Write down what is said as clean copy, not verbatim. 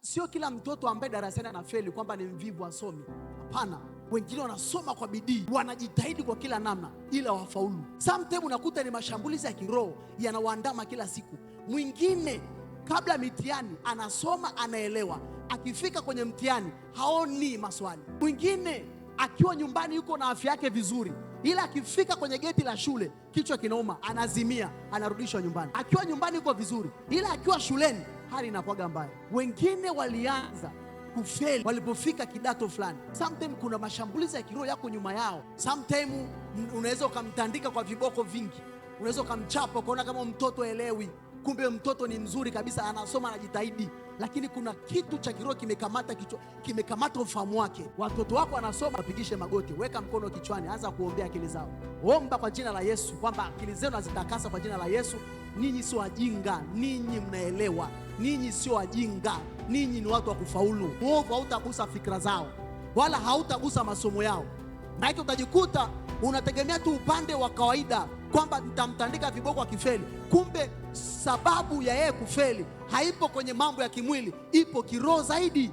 Sio kila mtoto ambaye darasani anafeli kwamba ni mvivu asomi. Hapana, wengine wanasoma kwa bidii, wanajitahidi kwa kila namna ila wafaulu. Sometimes unakuta ni mashambulizi ya kiroho yanawaandama kila siku. Mwingine kabla mitihani anasoma, anaelewa, akifika kwenye mtihani haoni maswali. Mwingine akiwa nyumbani yuko na afya yake vizuri, ila akifika kwenye geti la shule kichwa kinauma, anazimia, anarudishwa nyumbani. Akiwa nyumbani yuko vizuri, ila akiwa shuleni hali inakuwa mbaya. Wengine walianza kufeli walipofika kidato fulani. Sometimes kuna mashambulizi ya kiroho yako nyuma yao. Sometimes unaweza ukamtandika kwa viboko vingi, unaweza ukamchapa ukaona kama mtoto elewi, kumbe mtoto ni mzuri kabisa, anasoma, anajitahidi, lakini kuna kitu cha kiroho kimekamata kichwa, kimekamata ufahamu wake. Watoto wako wanasoma, wapigishe magoti, weka mkono kichwani, anza kuombea akili zao. Omba kwa jina la Yesu kwamba akili zenu azitakasa kwa jina la Yesu. Ninyi sio wajinga, ninyi mnaelewa, ninyi sio wajinga, ninyi ni watu wa kufaulu. Mwovu hautagusa fikra zao wala hautagusa masomo yao. Maana utajikuta unategemea tu upande wa kawaida kwamba nitamtandika viboko akifeli, kumbe sababu ya yeye kufeli haipo kwenye mambo ya kimwili, ipo kiroho zaidi.